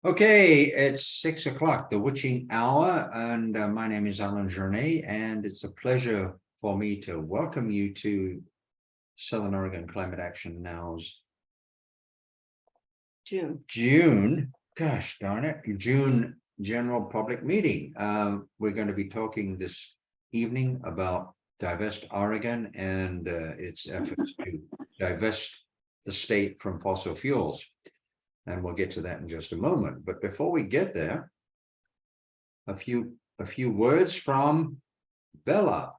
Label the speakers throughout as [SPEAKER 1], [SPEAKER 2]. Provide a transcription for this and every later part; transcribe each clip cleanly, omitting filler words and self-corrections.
[SPEAKER 1] Okay, it's 6 o'clock, the witching hour, and my name is Alan Journay, and it's a pleasure for me to welcome you to Southern Oregon Climate Action Now's June, gosh darn it, June general public meeting. We're going to be talking this evening about Divest Oregon and its efforts to divest the state from fossil fuels. And we'll get to that in just a moment. But before we get there, a few words from Bella.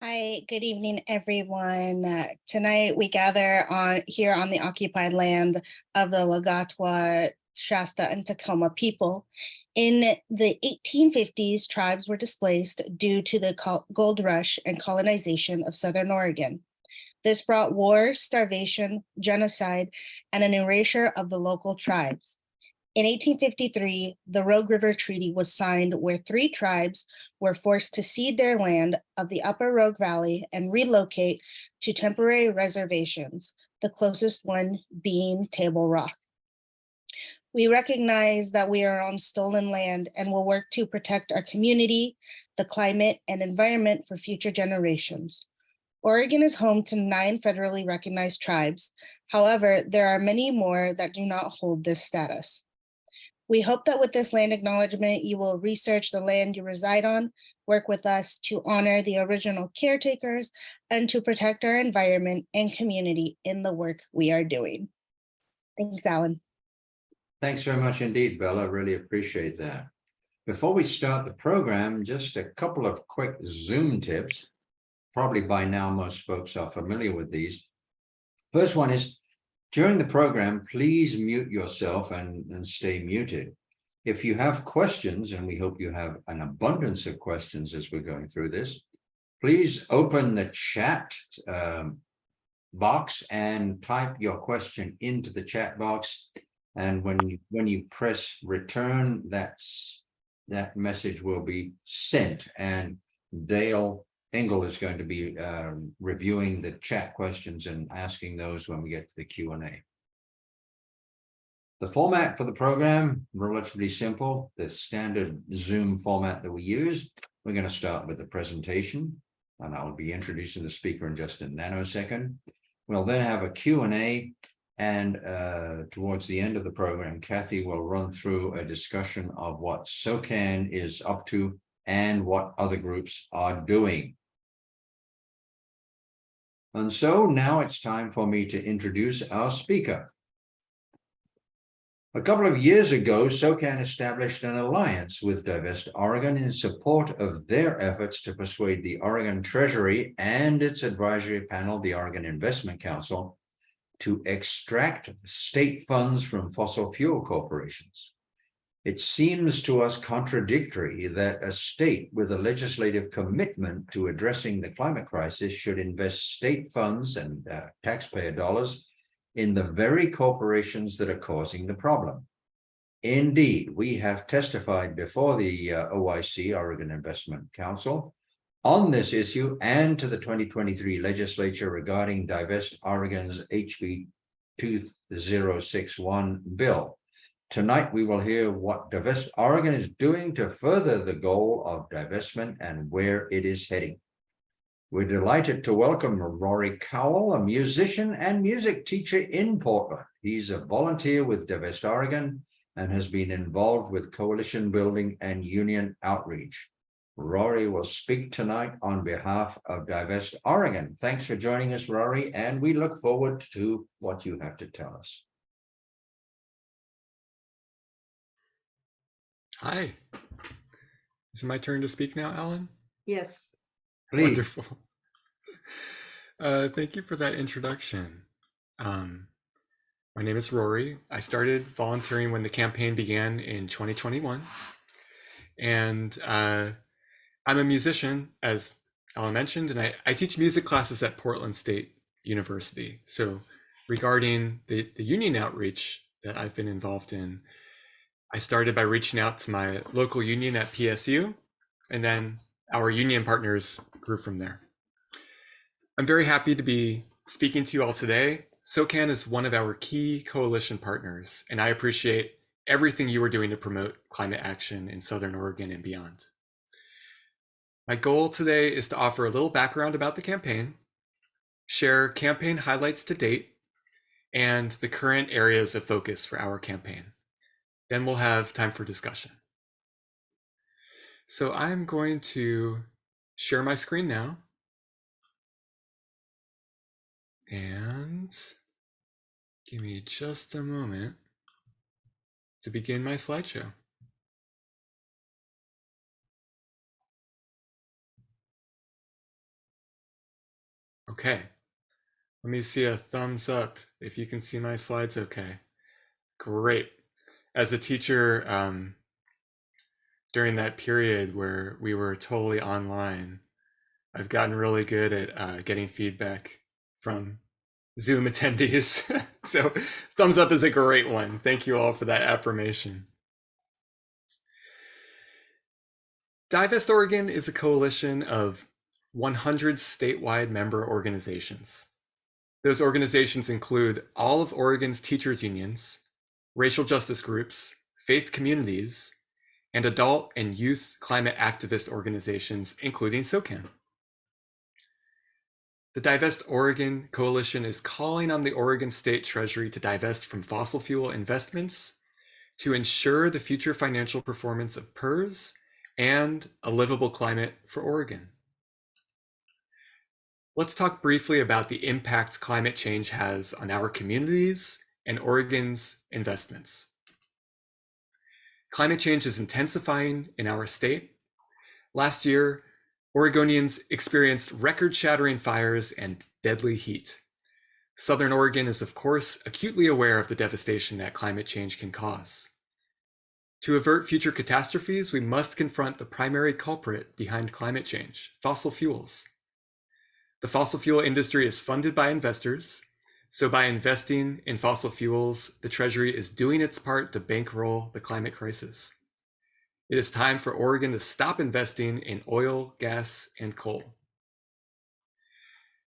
[SPEAKER 2] Hi, good evening, everyone. Tonight we gather here on the occupied land of the Lagatwa, Shasta, and Tacoma people. In the 1850s, tribes were displaced due to the gold rush and colonization of Southern Oregon. This brought war, starvation, genocide, and an erasure of the local tribes. In 1853, the Rogue River Treaty was signed, where 3 tribes were forced to cede their land of the Upper Rogue Valley and relocate to temporary reservations, the closest one being Table Rock. We recognize that we are on stolen land and will work to protect our community, the climate, and environment for future generations. Oregon is home to 9 federally recognized tribes. However, there are many more that do not hold this status. We hope that with this land acknowledgement, you will research the land you reside on, work with us to honor the original caretakers, and to protect our environment and community in the work we are doing. Thanks, Alan.
[SPEAKER 1] Thanks very much indeed, Bella. Really appreciate that. Before we start the program, just a couple of quick Zoom tips. Probably by now, most folks are familiar with these. First one is, during the program, please mute yourself and stay muted. If you have questions, and we hope you have an abundance of questions as we're going through this, please open the chat box and type your question into the chat box. And when you press return, that message will be sent, and Dale Engel is going to be reviewing the chat questions and asking those when we get to the Q&A. The format for the program, relatively simple, the standard Zoom format that we use. We're going to start with the presentation, and I'll be introducing the speaker in just a nanosecond. We'll then have a Q&A, and towards the end of the program, Kathy will run through a discussion of what SOCAN is up to and what other groups are doing. And so now it's time for me to introduce our speaker. A couple of years ago, SOCAN established an alliance with Divest Oregon in support of their efforts to persuade the Oregon Treasury and its advisory panel, the Oregon Investment Council, to extract state funds from fossil fuel corporations. It seems to us contradictory that a state with a legislative commitment to addressing the climate crisis should invest state funds and taxpayer dollars in the very corporations that are causing the problem. Indeed, we have testified before the OIC, Oregon Investment Council, on this issue and to the 2023 legislature regarding Divest Oregon's HB 2061 bill. Tonight, we will hear what Divest Oregon is doing to further the goal of divestment and where it is heading. We're delighted to welcome Rory Cowal, a musician and music teacher in Portland. He's a volunteer with Divest Oregon and has been involved with coalition building and union outreach. Rory will speak tonight on behalf of Divest Oregon. Thanks for joining us, Rory, and we look forward to what you have to tell us.
[SPEAKER 3] Hi. Is it my turn to speak now, Alan?
[SPEAKER 4] Yes.
[SPEAKER 1] Please.
[SPEAKER 3] Wonderful. Thank you for that introduction. My name is Rory. I started volunteering when the campaign began in 2021. And I'm a musician, as Alan mentioned, and I teach music classes at Portland State University. So regarding the union outreach that I've been involved in, I started by reaching out to my local union at PSU, and then our union partners grew from there. I'm very happy to be speaking to you all today. SOCAN is one of our key coalition partners, and I appreciate everything you are doing to promote climate action in Southern Oregon and beyond. My goal today is to offer a little background about the campaign, share campaign highlights to date, and the current areas of focus for our campaign. Then we'll have time for discussion. So I'm going to share my screen now. And give me just a moment to begin my slideshow. Okay, let me see a thumbs up if you can see my slides okay. Great. As a teacher, during that period where we were totally online, I've gotten really good at getting feedback from Zoom attendees. So thumbs up is a great one. Thank you all for that affirmation. Divest Oregon is a coalition of 100 statewide member organizations. Those organizations include all of Oregon's teachers' unions, racial justice groups, faith communities, and adult and youth climate activist organizations, including SOCAN. The Divest Oregon Coalition is calling on the Oregon State Treasury to divest from fossil fuel investments to ensure the future financial performance of PERS and a livable climate for Oregon. Let's talk briefly about the impact climate change has on our communities and Oregon's investments. Climate change is intensifying in our state. Last year, Oregonians experienced record-shattering fires and deadly heat. Southern Oregon is, of course, acutely aware of the devastation that climate change can cause. To avert future catastrophes, we must confront the primary culprit behind climate change: fossil fuels. The fossil fuel industry is funded by investors, so by investing in fossil fuels, the Treasury is doing its part to bankroll the climate crisis. It is time for Oregon to stop investing in oil, gas, and coal.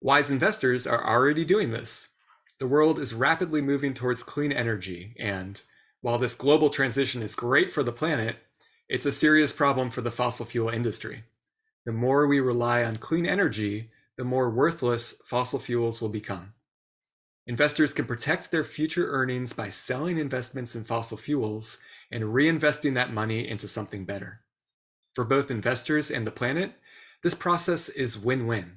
[SPEAKER 3] Wise investors are already doing this. The world is rapidly moving towards clean energy, and while this global transition is great for the planet, it's a serious problem for the fossil fuel industry. The more we rely on clean energy, the more worthless fossil fuels will become. Investors can protect their future earnings by selling investments in fossil fuels and reinvesting that money into something better. For both investors and the planet, this process is win-win.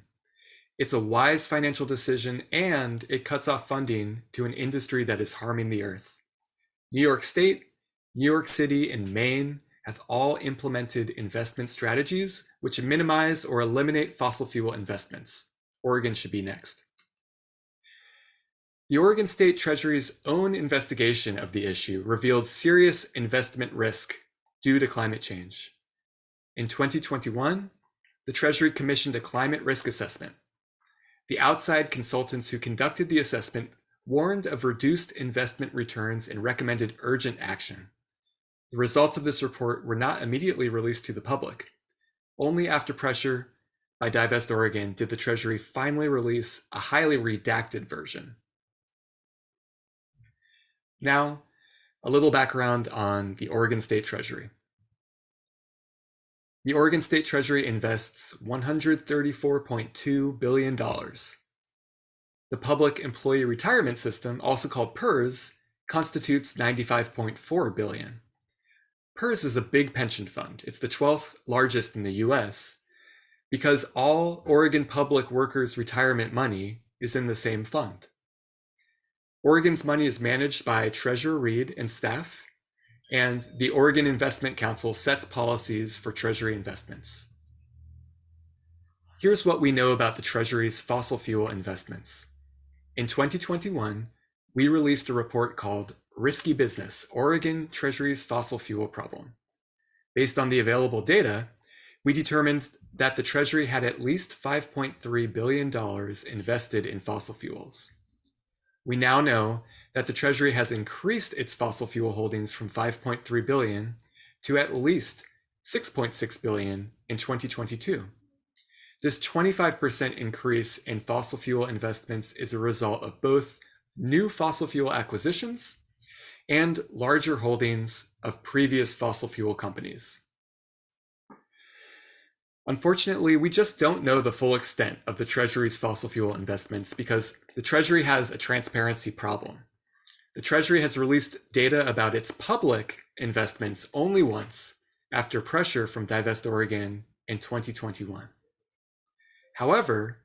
[SPEAKER 3] It's a wise financial decision, and it cuts off funding to an industry that is harming the earth. New York State, New York City, and Maine have all implemented investment strategies which minimize or eliminate fossil fuel investments. Oregon should be next. The Oregon State Treasury's own investigation of the issue revealed serious investment risk due to climate change. In 2021, the Treasury commissioned a climate risk assessment. The outside consultants who conducted the assessment warned of reduced investment returns and recommended urgent action. The results of this report were not immediately released to the public. Only after pressure by Divest Oregon did the Treasury finally release a highly redacted version. Now, a little background on the Oregon State Treasury. The Oregon State Treasury invests $134.2 billion. The Public Employee Retirement System, also called PERS, constitutes $95.4 billion. PERS is a big pension fund. It's the 12th largest in the US because all Oregon public workers' retirement money is in the same fund. Oregon's money is managed by Treasurer Reed and staff, and the Oregon Investment Council sets policies for Treasury investments. Here's what we know about the Treasury's fossil fuel investments. In 2021, we released a report called Risky Business: Oregon Treasury's Fossil Fuel Problem. Based on the available data, we determined that the Treasury had at least $5.3 billion invested in fossil fuels. We now know that the Treasury has increased its fossil fuel holdings from $5.3 billion to at least $6.6 billion in 2022. This 25% increase in fossil fuel investments is a result of both new fossil fuel acquisitions, and larger holdings of previous fossil fuel companies. Unfortunately, we just don't know the full extent of the Treasury's fossil fuel investments because the Treasury has a transparency problem. The Treasury has released data about its public investments only once after pressure from Divest Oregon in 2021. However,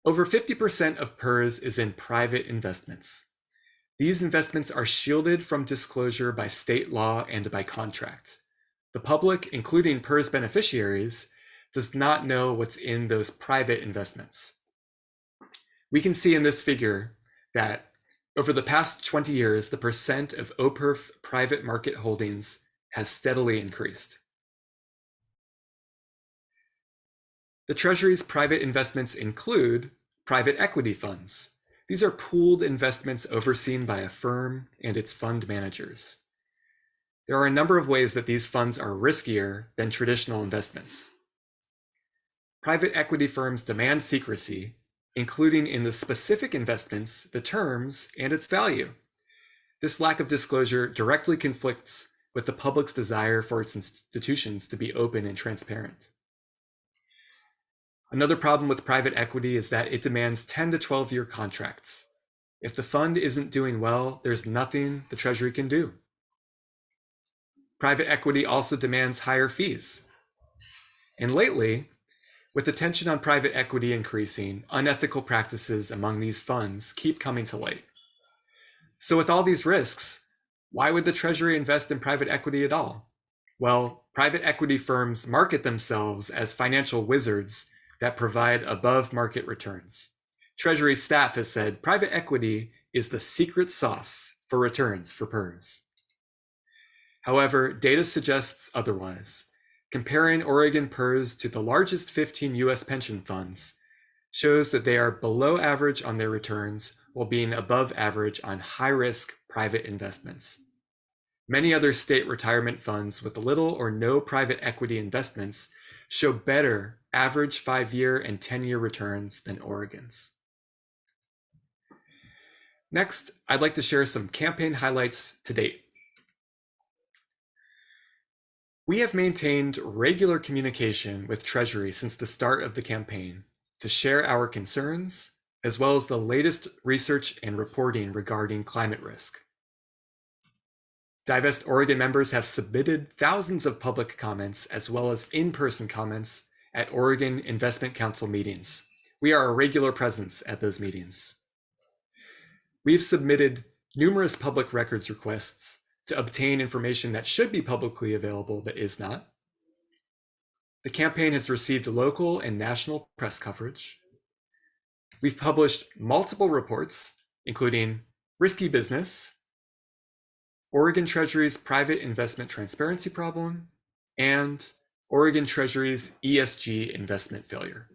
[SPEAKER 3] over 50% of PERS is in private investments. These investments are shielded from disclosure by state law and by contract. The public, including PERS beneficiaries, does not know what's in those private investments. We can see in this figure that over the past 20 years, the percent of OPERF private market holdings has steadily increased. The Treasury's private investments include private equity funds. These are pooled investments overseen by a firm and its fund managers. There are a number of ways that these funds are riskier than traditional investments. Private equity firms demand secrecy, including in the specific investments, the terms, and its value. This lack of disclosure directly conflicts with the public's desire for its institutions to be open and transparent. Another problem with private equity is that it demands 10 to 12-year contracts. If the fund isn't doing well, there's nothing the Treasury can do. Private equity also demands higher fees. And lately, with attention on private equity increasing, unethical practices among these funds keep coming to light. So with all these risks, why would the Treasury invest in private equity at all? Well, private equity firms market themselves as financial wizards that provide above market returns. Treasury staff has said private equity is the secret sauce for returns for PERS. However, data suggests otherwise. Comparing Oregon PERS to the largest 15 US pension funds shows that they are below average on their returns while being above average on high-risk private investments. Many other state retirement funds with little or no private equity investments show better average 5-year and 10-year returns than Oregon's. Next, I'd like to share some campaign highlights to date. We have maintained regular communication with Treasury since the start of the campaign to share our concerns, as well as the latest research and reporting regarding climate risk. Divest Oregon members have submitted thousands of public comments as well as in-person comments at Oregon Investment Council meetings. We are a regular presence at those meetings. We've submitted numerous public records requests to obtain information that should be publicly available but is not. The campaign has received local and national press coverage. We've published multiple reports, including Risky Business, Oregon Treasury's Private Investment Transparency Problem, and Oregon Treasury's ESG Investment Failure.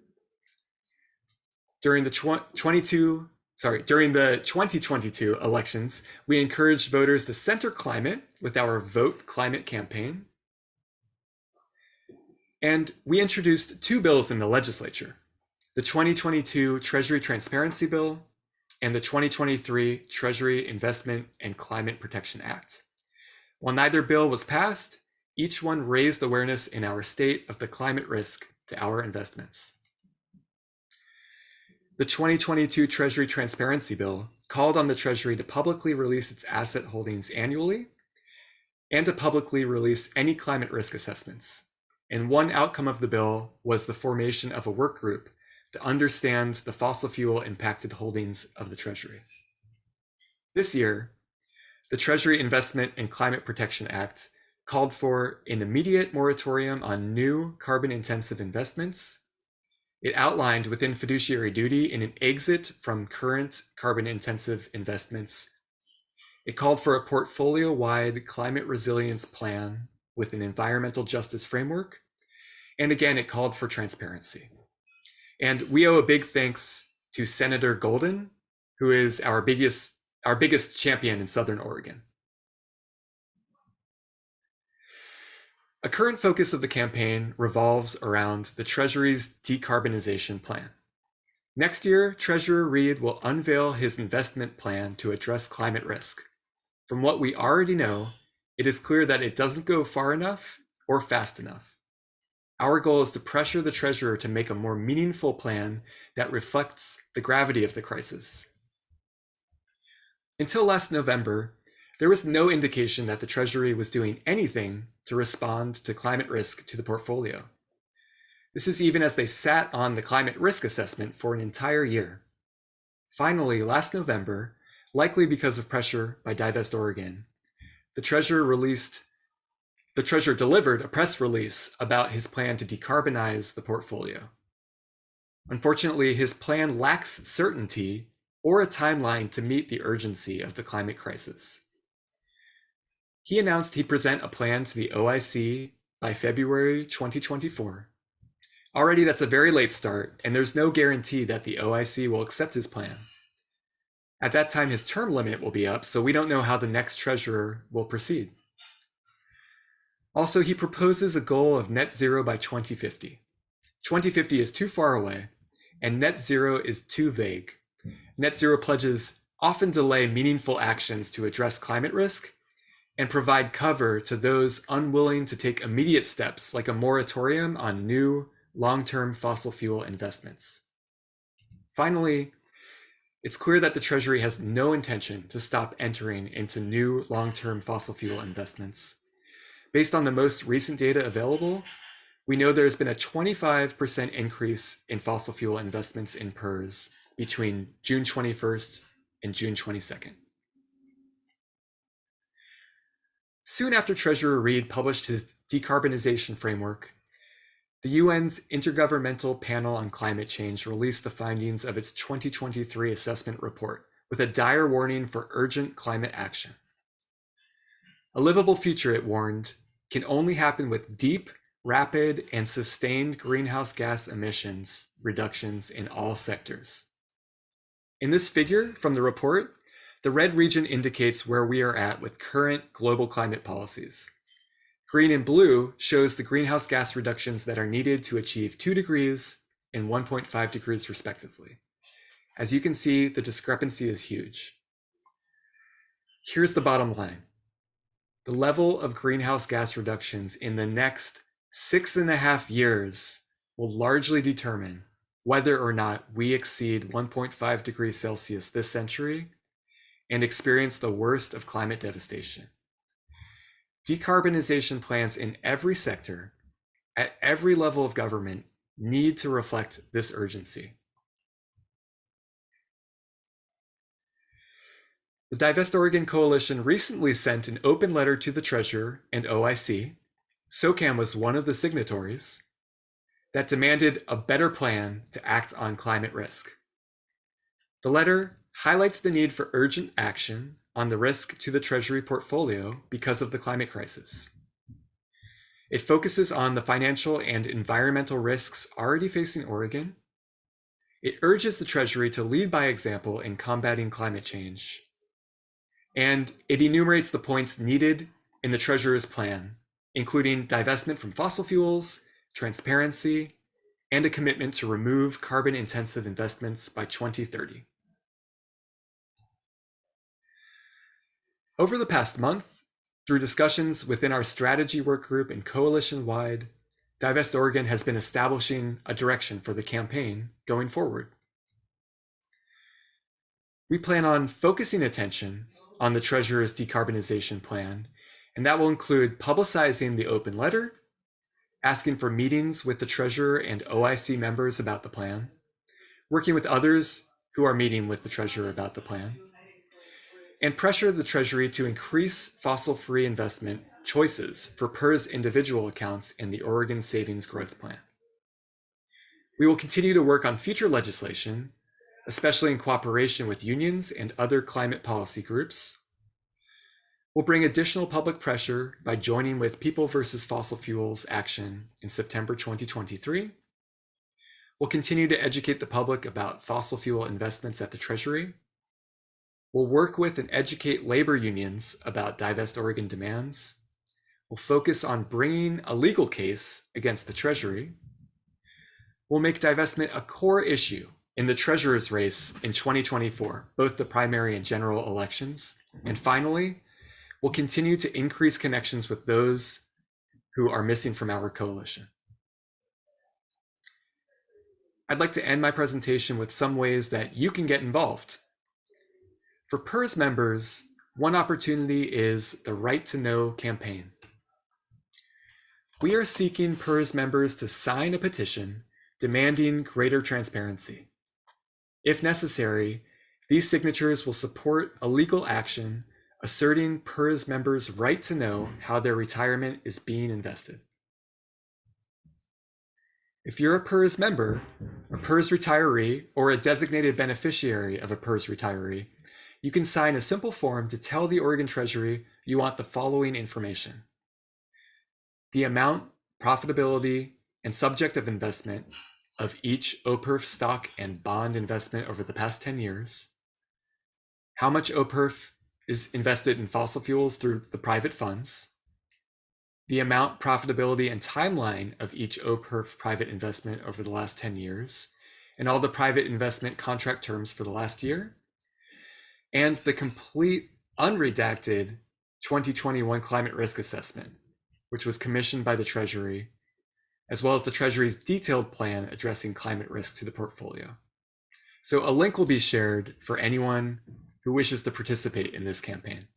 [SPEAKER 3] During the 2022 elections, we encouraged voters to center climate with our Vote Climate campaign. And we introduced 2 bills in the legislature, the 2022 Treasury Transparency Bill and the 2023 Treasury Investment and Climate Protection Act. While neither bill was passed, each one raised awareness in our state of the climate risk to our investments. The 2022 Treasury Transparency Bill called on the Treasury to publicly release its asset holdings annually and to publicly release any climate risk assessments. And one outcome of the bill was the formation of a work group to understand the fossil fuel impacted holdings of the Treasury. This year, the Treasury Investment and Climate Protection Act called for an immediate moratorium on new carbon-intensive investments. It outlined within fiduciary duty an exit from current carbon-intensive investments. It called for a portfolio-wide climate resilience plan with an environmental justice framework. And again, it called for transparency. And we owe a big thanks to Senator Golden, who is our biggest champion in Southern Oregon. A current focus of the campaign revolves around the Treasury's decarbonization plan. Next year, Treasurer Reid will unveil his investment plan to address climate risk. From what we already know, it is clear that it doesn't go far enough or fast enough. Our goal is to pressure the Treasurer to make a more meaningful plan that reflects the gravity of the crisis. Until last November, there was no indication that the Treasury was doing anything to respond to climate risk to the portfolio. This is even as they sat on the climate risk assessment for an entire year. Finally, last November, likely because of pressure by Divest Oregon, the Treasurer delivered a press release about his plan to decarbonize the portfolio. Unfortunately, his plan lacks certainty or a timeline to meet the urgency of the climate crisis. He announced he'd present a plan to the OIC by February 2024. Already, that's a very late start, and there's no guarantee that the OIC will accept his plan. At that time, his term limit will be up, so we don't know how the next treasurer will proceed. Also, he proposes a goal of net zero by 2050. 2050 is too far away, and net zero is too vague. Net zero pledges often delay meaningful actions to address climate risk and provide cover to those unwilling to take immediate steps, like a moratorium on new long-term fossil fuel investments. Finally, it's clear that the Treasury has no intention to stop entering into new long-term fossil fuel investments. Based on the most recent data available, we know there's been a 25% increase in fossil fuel investments in PERS between June 21st and June 22nd. Soon after Treasurer Reid published his decarbonization framework, the UN's Intergovernmental Panel on Climate Change released the findings of its 2023 assessment report with a dire warning for urgent climate action. A livable future, it warned, can only happen with deep, rapid, and sustained greenhouse gas emissions reductions in all sectors. In this figure from the report, the red region indicates where we are at with current global climate policies. Green and blue shows the greenhouse gas reductions that are needed to achieve 2 degrees and 1.5 degrees respectively. As you can see, the discrepancy is huge. Here's the bottom line. The level of greenhouse gas reductions in the next 6.5 years will largely determine whether or not we exceed 1.5 degrees Celsius this century and experience the worst of climate devastation. Decarbonization plans in every sector, at every level of government, need to reflect this urgency. The Divest Oregon Coalition recently sent an open letter to the Treasurer and OIC, SOCAN was one of the signatories, that demanded a better plan to act on climate risk. The letter highlights the need for urgent action on the risk to the Treasury portfolio because of the climate crisis. It focuses on the financial and environmental risks already facing Oregon. It urges the Treasury to lead by example in combating climate change. And it enumerates the points needed in the Treasurer's plan, including divestment from fossil fuels, transparency, and a commitment to remove carbon-intensive investments by 2030. Over the past month, through discussions within our strategy work group and coalition-wide, Divest Oregon has been establishing a direction for the campaign going forward. We plan on focusing attention on the Treasurer's decarbonization plan, and that will include publicizing the open letter, asking for meetings with the Treasurer and OIC members about the plan, working with others who are meeting with the Treasurer about the plan, and pressure the Treasury to increase fossil-free investment choices for PERS individual accounts in the Oregon Savings Growth Plan. We will continue to work on future legislation, especially in cooperation with unions and other climate policy groups. We'll bring additional public pressure by joining with People versus Fossil Fuels Action in September 2023. We'll continue to educate the public about fossil fuel investments at the Treasury. We'll work with and educate labor unions about Divest Oregon demands. We'll focus on bringing a legal case against the Treasury. We'll make divestment a core issue in the treasurer's race in 2024, both the primary and general elections. And finally, we'll continue to increase connections with those who are missing from our coalition. I'd like to end my presentation with some ways that you can get involved. For PERS members, one opportunity is the Right to Know campaign. We are seeking PERS members to sign a petition demanding greater transparency. If necessary, these signatures will support a legal action asserting PERS members' right to know how their retirement is being invested. If you're a PERS member, a PERS retiree, or a designated beneficiary of a PERS retiree, you can sign a simple form to tell the Oregon Treasury you want the following information: the amount, profitability, and subject of investment of each OPERF stock and bond investment over the past 10 years, how much OPERF is invested in fossil fuels through the private funds, the amount, profitability, and timeline of each OPERF private investment over the last 10 years, and all the private investment contract terms for the last year, and the complete unredacted 2021 climate risk assessment, which was commissioned by the Treasury, as well as the Treasury's detailed plan addressing climate risk to the portfolio. So a link will be shared for anyone who wishes to participate in this campaign.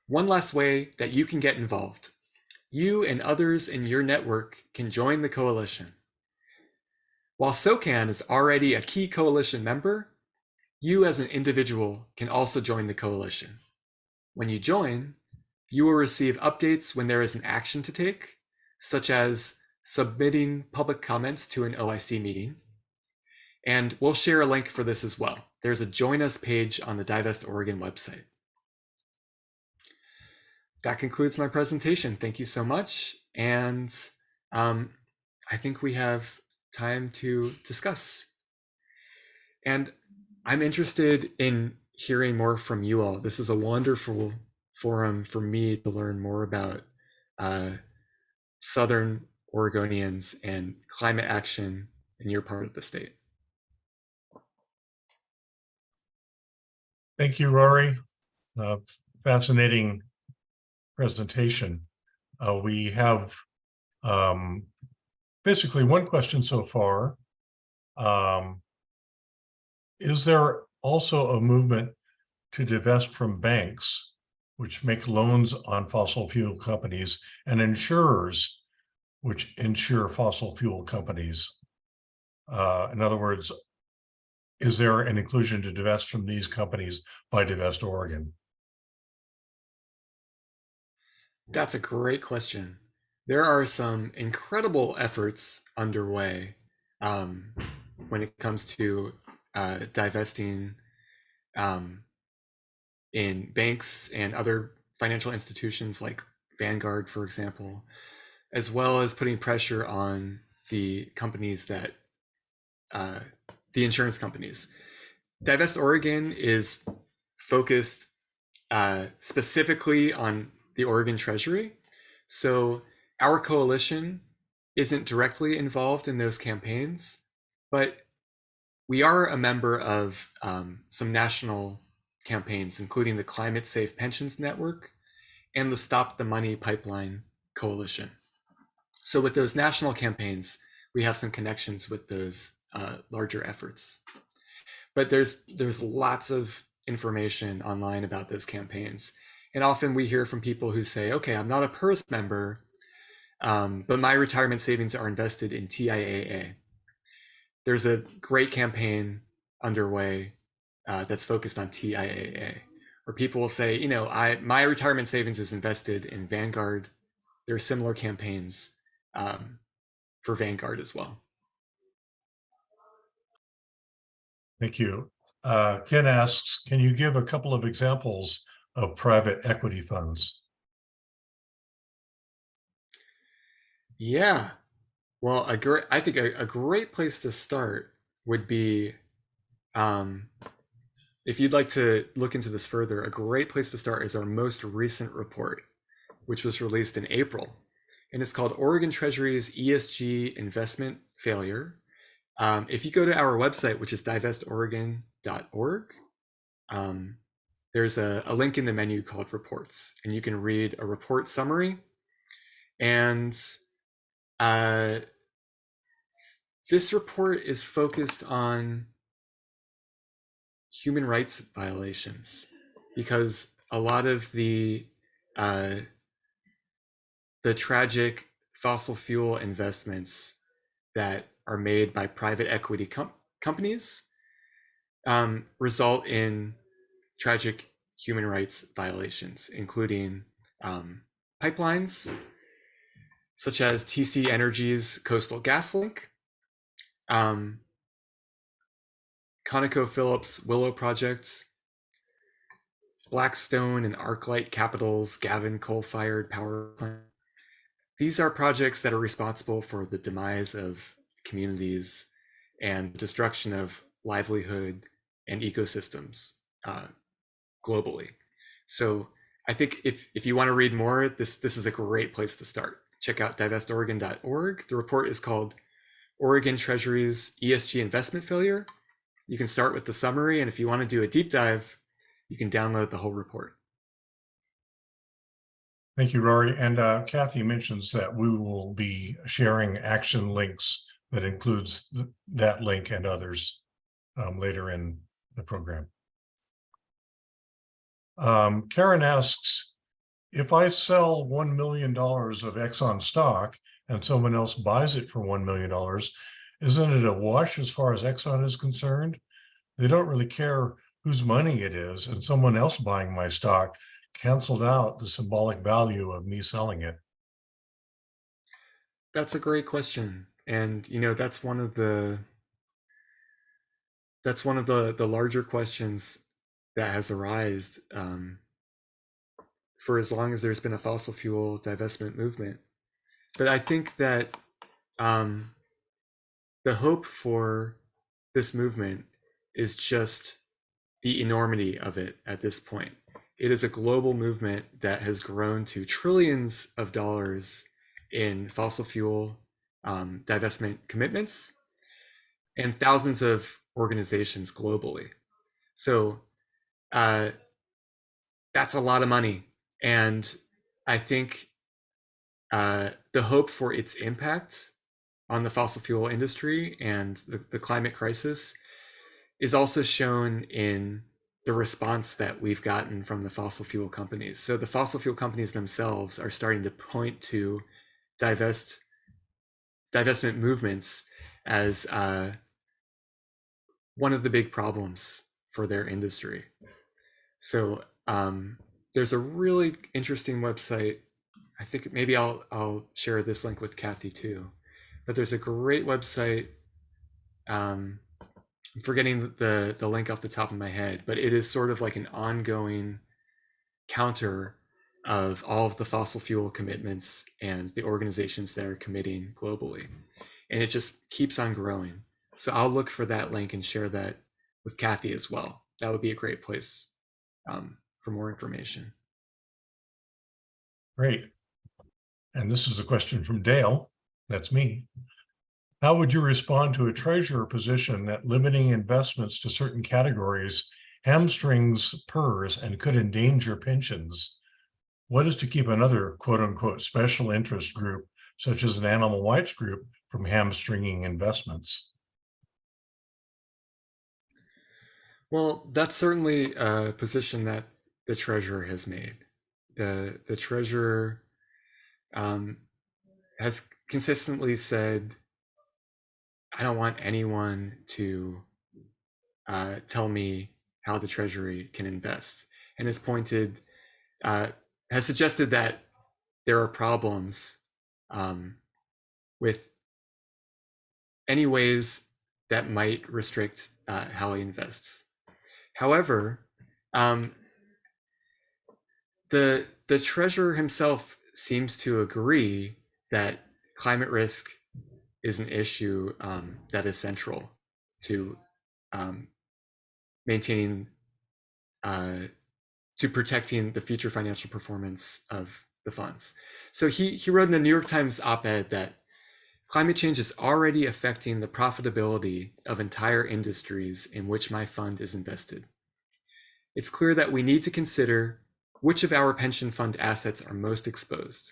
[SPEAKER 3] One last way that you can get involved. You and others in your network can join the coalition. While SOCAN is already a key coalition member, you as an individual can also join the coalition. When you join, you will receive updates when there is an action to take, such as submitting public comments to an OIC meeting. And we'll share a link for this as well. There's a Join Us page on the Divest Oregon website. That concludes my presentation. Thank you so much. And I think we have time to discuss. And I'm interested in hearing more from you all. This is a wonderful forum for me to learn more about Southern Oregonians and climate action in your part of the state.
[SPEAKER 4] Thank you, Rory. Fascinating presentation. We have basically one question so far. Is there also a movement to divest from banks, which make loans on fossil fuel companies, and insurers, which insure fossil fuel companies? In other words, is there an inclusion to divest from these companies by Divest Oregon?
[SPEAKER 3] That's a great question. There are some incredible efforts underway when it comes to divesting in banks and other financial institutions like Vanguard, for example, as well as putting pressure on the companies that the insurance companies. Divest Oregon is focused specifically on the Oregon Treasury. So our coalition isn't directly involved in those campaigns, but we are a member of some national campaigns, including the Climate Safe Pensions Network and the Stop the Money Pipeline Coalition. So with those national campaigns, we have some connections with those larger efforts. But there's lots of information online about those campaigns. And often we hear from people who say, okay, I'm not a PERS member, but my retirement savings are invested in TIAA. There's a great campaign underway that's focused on TIAA, where people will say, you know, my retirement savings is invested in Vanguard. There are similar campaigns for Vanguard as well.
[SPEAKER 4] Thank you. Ken asks, can you give a couple of examples of private equity funds?
[SPEAKER 3] Yeah, well, I think a great place to start would be, if you'd like to look into this further, a great place to start is our most recent report, which was released in April. And it's called Oregon Treasury's ESG Investment Failure If you go to our website, which is divestOregon.org, there's a link in the menu called reports, and you can read a report summary. And this report is focused on human rights violations, because a lot of the tragic fossil fuel investments that are made by private equity companies result in tragic human rights violations, including pipelines such as TC Energy's Coastal GasLink, ConocoPhillips Willow Project, Blackstone and ArcLight Capital's Gavin coal-fired power plant. These are projects that are responsible for the demise of communities and destruction of livelihood and ecosystems globally. So I think if you want to read more, this is a great place to start. Check out divestOregon.org. The report is called Oregon Treasury's ESG Investment Failure. You can start with the summary, and if you want to do a deep dive, you can download the whole report.
[SPEAKER 4] Thank you, Rory. And Kathy mentions that we will be sharing action links that includes that link and others later in the program. Karen asks, if I sell $1 million of Exxon stock and someone else buys it for $1 million, isn't it a wash as far as Exxon is concerned? They don't really care whose money it is, and someone else buying my stock canceled out the symbolic value of me selling it.
[SPEAKER 3] That's a great question. And that's one of the larger questions that has arisen for as long as there's been a fossil fuel divestment movement. But I think that the hope for this movement is just the enormity of it at this point. It is a global movement that has grown to trillions of dollars in fossil fuel divestment commitments and thousands of organizations globally. So that's a lot of money. And I think the hope for its impact on the fossil fuel industry and the climate crisis is also shown in the response that we've gotten from the fossil fuel companies. So the fossil fuel companies themselves are starting to point to divestment movements as one of the big problems for their industry. So there's a really interesting website. I think maybe I'll share this link with Kathy too. But there's a great website. I'm forgetting the link off the top of my head, but it is sort of like an ongoing counter of all of the fossil fuel commitments and the organizations that are committing globally. And it just keeps on growing. So I'll look for that link and share that with Kathy as well. That would be a great place for more information.
[SPEAKER 4] Great. And this is a question from Dale. That's me. How would you respond to a treasurer position that limiting investments to certain categories hamstrings PERS and could endanger pensions? What is to keep another quote unquote special interest group, such as an animal rights group, from hamstringing investments?
[SPEAKER 3] Well, that's certainly a position that the treasurer has made. The treasurer has consistently said, I don't want anyone to tell me how the Treasury can invest, and has suggested that there are problems with any ways that might restrict how he invests. However, the treasurer himself seems to agree that climate risk is an issue that is central to maintaining, to protecting the future financial performance of the funds. So he wrote in the New York Times op-ed that Climate change is already affecting the profitability of entire industries in which my fund is invested. It's clear that we need to consider which of our pension fund assets are most exposed.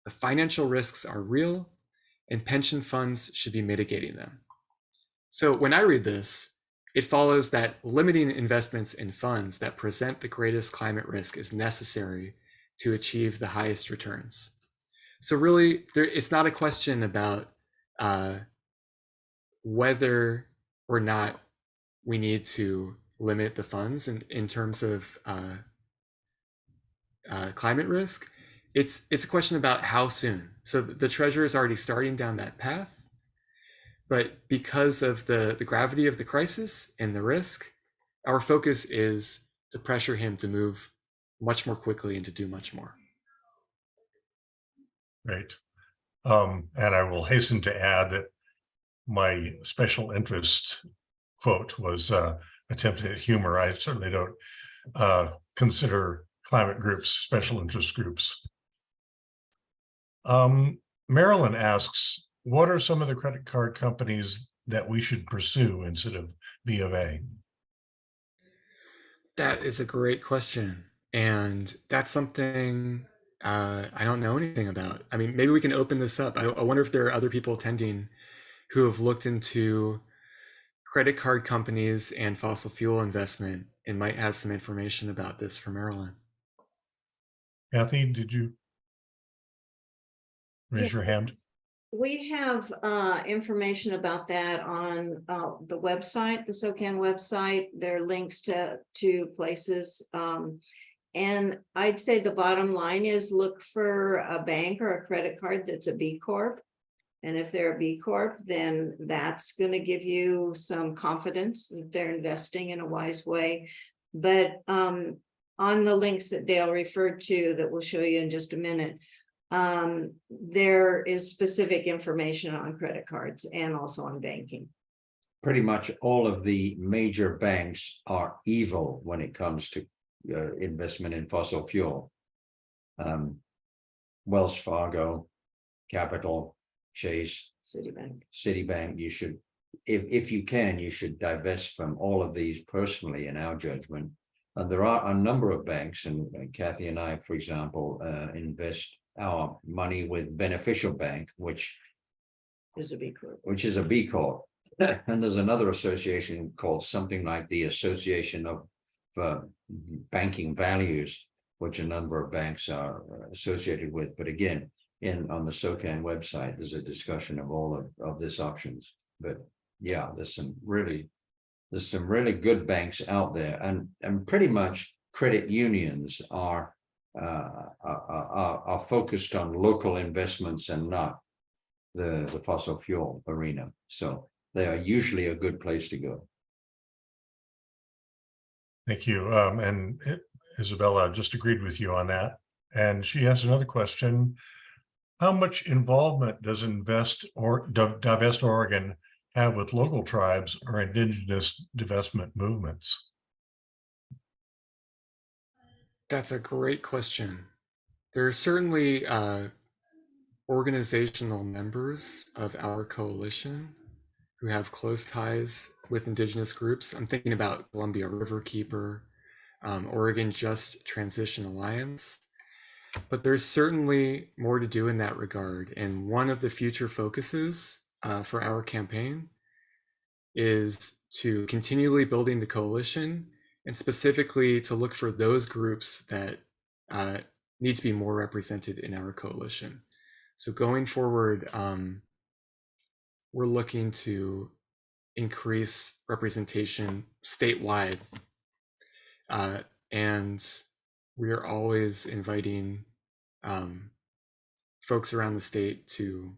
[SPEAKER 3] The financial risks are real, and pension funds should be mitigating them. So when I read this, it follows that limiting investments in funds that present the greatest climate risk is necessary to achieve the highest returns. So really, it's not a question about whether or not we need to limit the funds in terms of climate risk. It's a question about how soon. So the Treasury is already starting down that path, but because of the gravity of the crisis and the risk, our focus is to pressure him to move much more quickly and to do much more.
[SPEAKER 4] Right. And I will hasten to add that my special interest quote was attempted at humor. I certainly don't consider climate groups special interest groups. Marilyn asks, what are some of the credit card companies that we should pursue instead of B of A?
[SPEAKER 3] That is a great question. And that's something I don't know anything about. I mean, maybe we can open this up. I wonder if there are other people attending who have looked into credit card companies and fossil fuel investment and might have some information about this for Maryland.
[SPEAKER 4] Kathy, did you raise your hand?
[SPEAKER 5] We have information about that on the website, the SOCAN website. There are links to places. And I'd say the bottom line is look for a bank or a credit card that's a B Corp. And if they're a B Corp, then that's going to give you some confidence that they're investing in a wise way. But on the links that Dale referred to that we'll show you in just a minute, there is specific information on credit cards and also on banking.
[SPEAKER 1] Pretty much all of the major banks are evil when it comes to investment in fossil fuel. Wells Fargo, Capital, Chase, Citibank. You should, if you can, you should divest from all of these personally, in our judgment. And there are a number of banks, and Kathy and I, for example, invest our money with Beneficial Bank, which
[SPEAKER 5] is a B Corp.
[SPEAKER 1] And there's another association called something like the Association of Banking Values, which a number of banks are associated with. But again, on the SOCAN website, there's a discussion of all of this options. But yeah, there's some really good banks out there, and pretty much credit unions are focused on local investments and not the fossil fuel arena. So they are usually a good place to go.
[SPEAKER 4] Thank you. And Isabella just agreed with you on that. And she has another question. How much involvement does Divest Oregon have with local tribes or indigenous divestment movements?
[SPEAKER 3] That's a great question. There are certainly organizational members of our coalition who have close ties with indigenous groups. I'm thinking about Columbia Riverkeeper, Oregon Just Transition Alliance, but there's certainly more to do in that regard. And one of the future focuses for our campaign is to continually building the coalition, and specifically to look for those groups that need to be more represented in our coalition. So going forward, we're looking to increase representation statewide, and we are always inviting folks around the state to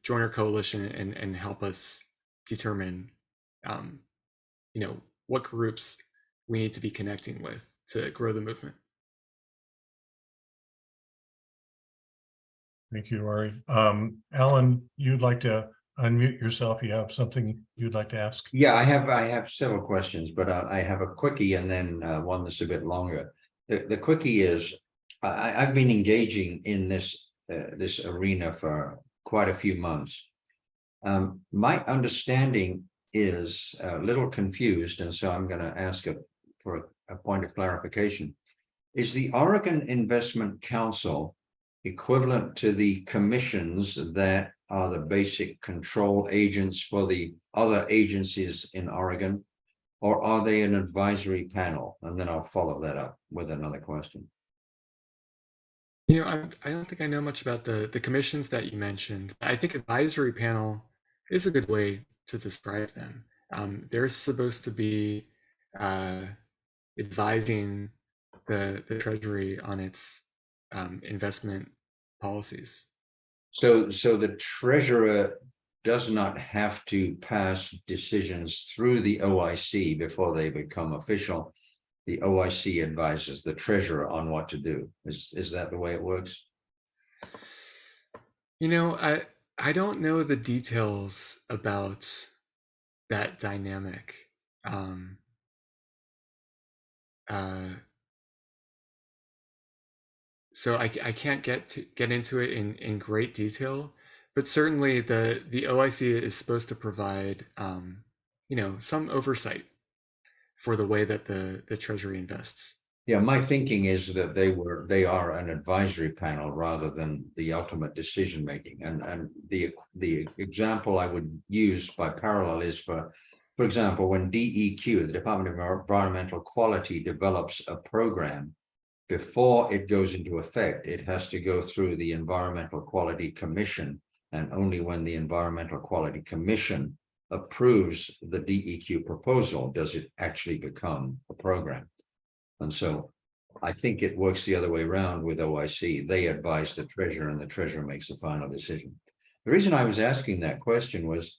[SPEAKER 3] join our coalition and help us determine, what groups we need to be connecting with to grow the movement.
[SPEAKER 4] Thank you, Rory. Alan, you'd like to unmute yourself? You have something you'd like to ask?
[SPEAKER 1] Yeah, I have several questions, but I have a quickie and then one that's a bit longer. The quickie is, I've been engaging in this this arena for quite a few months. My understanding is a little confused, and so I'm going to ask for a point of clarification. Is the Oregon Investment Council equivalent to the commissions that are the basic control agents for the other agencies in Oregon, or are they an advisory panel? And then I'll follow that up with another question.
[SPEAKER 3] I don't think I know much about the commissions that you mentioned. I think advisory panel is a good way to describe them. They're supposed to be advising the Treasury on its investment policies.
[SPEAKER 1] So the treasurer does not have to pass decisions through the OIC before they become official. The OIC advises the treasurer on what to do. Is that the way it works?
[SPEAKER 3] I don't know the details about that dynamic. So I can't get into it in great detail, but certainly the OIC is supposed to provide some oversight for the way that the Treasury invests.
[SPEAKER 1] Yeah, my thinking is that they are an advisory panel rather than the ultimate decision making. And the example I would use by parallel is for example, when DEQ, the Department of Environmental Quality, develops a program, before it goes into effect, it has to go through the Environmental Quality Commission, and only when the Environmental Quality Commission approves the DEQ proposal does it actually become a program. And so I think it works the other way around with OIC. They advise the treasurer and the treasurer makes the final decision. The reason I was asking that question was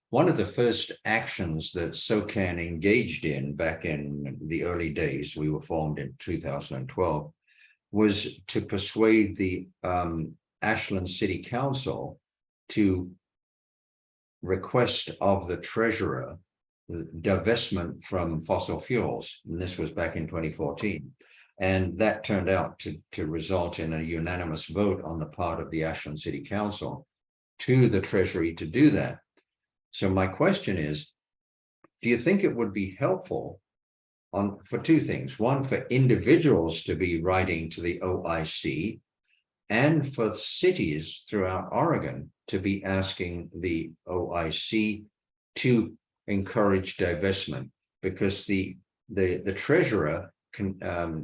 [SPEAKER 1] one of the first actions that SOCAN engaged in back in the early days, we were formed in 2012, was to persuade the Ashland City Council to request of the treasurer divestment from fossil fuels. And this was back in 2014. And that turned out to result in a unanimous vote on the part of the Ashland City Council to the Treasury to do that. So my question is, do you think it would be helpful for two things? One, for individuals to be writing to the OIC, and for cities throughout Oregon to be asking the OIC to encourage divestment, because the treasurer can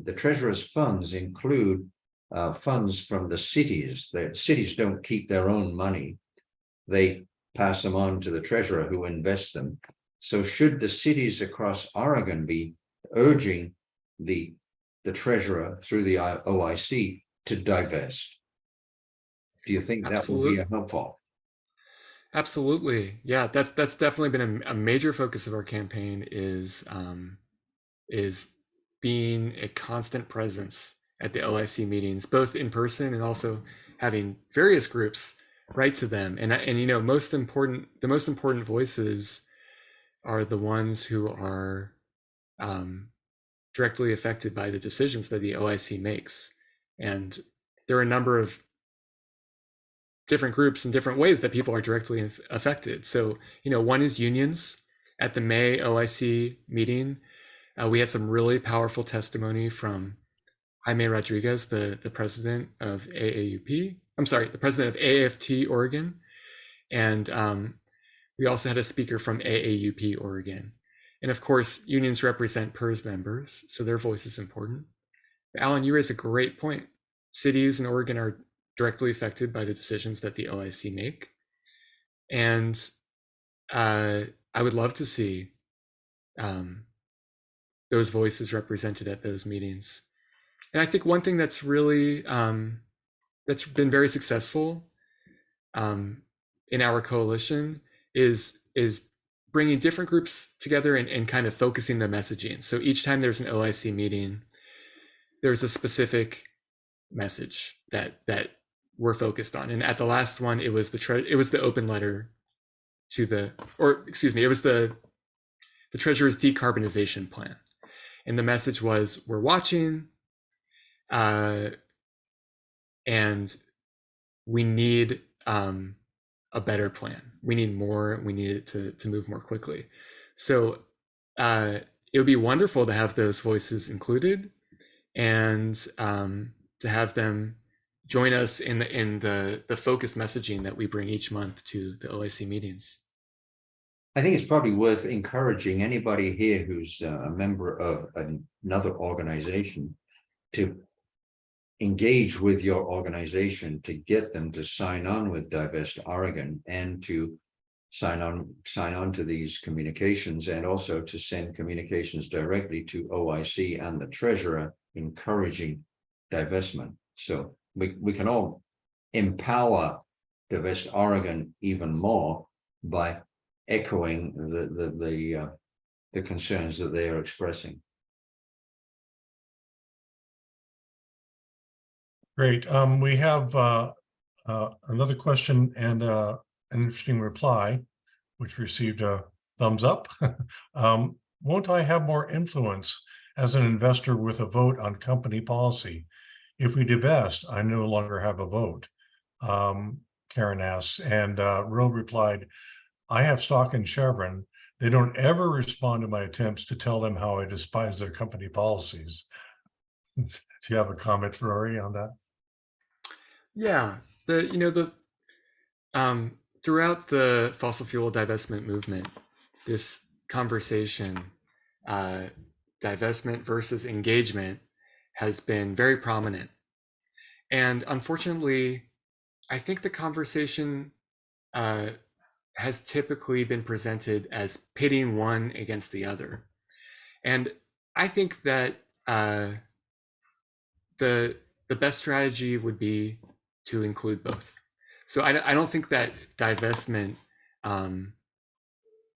[SPEAKER 1] the treasurer's funds include funds from the cities. The cities don't keep their own money; they pass them on to the treasurer, who invests them. So, should the cities across Oregon be urging the treasurer through the OIC to divest? Do you think that would be helpful?
[SPEAKER 3] Absolutely. Yeah, that's definitely been a major focus of our campaign is being a constant presence at the OIC meetings, both in person and also having various groups write to them. And the most important voices are the ones who are directly affected by the decisions that the OIC makes. And there are a number of different groups and different ways that people are directly affected. So, one is unions. At the May OIC meeting, we had some really powerful testimony from Jaime Rodriguez, the president of the president of AFT Oregon. And we also had a speaker from AAUP Oregon. And of course, unions represent PERS members, so their voice is important. But Alan, you raise a great point. Cities in Oregon are directly affected by the decisions that the OIC make. And I would love to see those voices represented at those meetings. And I think one thing that's really that's been very successful in our coalition is bringing different groups together and kind of focusing the messaging. So each time there's an OIC meeting, there's a specific message that we're focused on. And at the last one, it was the open letter to the Treasury's decarbonization plan. And the message was, we're watching, and we need a better plan. We need more. We need it to move more quickly. So it would be wonderful to have those voices included, and to have them join us in the focused messaging that we bring each month to the OIC meetings.
[SPEAKER 1] I think it's probably worth encouraging anybody here who's a member of another organization to engage with your organization to get them to sign on with Divest Oregon, and to sign on to these communications, and also to send communications directly to OIC and the treasurer encouraging divestment. So we can all empower Divest Oregon even more by echoing the concerns that they are expressing.
[SPEAKER 4] Great. We have another question and an interesting reply, which received a thumbs up. Won't I have more influence as an investor with a vote on company policy? If we divest, I no longer have a vote. Karen asks, and Ro replied, I have stock in Chevron. They don't ever respond to my attempts to tell them how I despise their company policies. Do you have a comment, Rory, on that?
[SPEAKER 3] Yeah, throughout the fossil fuel divestment movement, this conversation, divestment versus engagement, has been very prominent. And unfortunately, I think the conversation has typically been presented as pitting one against the other. And I think that the best strategy would be to include both. So I don't think that divestment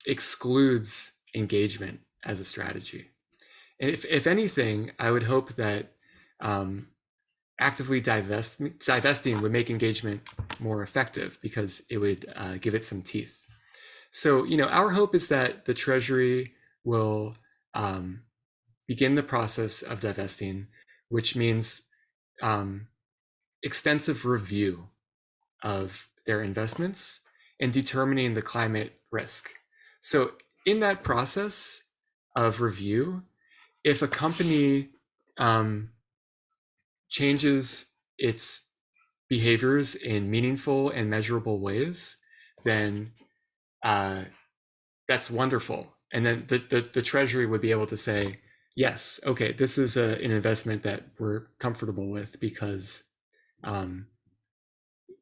[SPEAKER 3] excludes engagement as a strategy. And if anything, I would hope that actively divesting would make engagement more effective, because it would give it some teeth. So, our hope is that the Treasury will begin the process of divesting, which means extensive review of their investments and determining the climate risk. So in that process of review, if a company changes its behaviors in meaningful and measurable ways, then that's wonderful. And then the Treasury would be able to say, yes, okay, this is an investment that we're comfortable with, because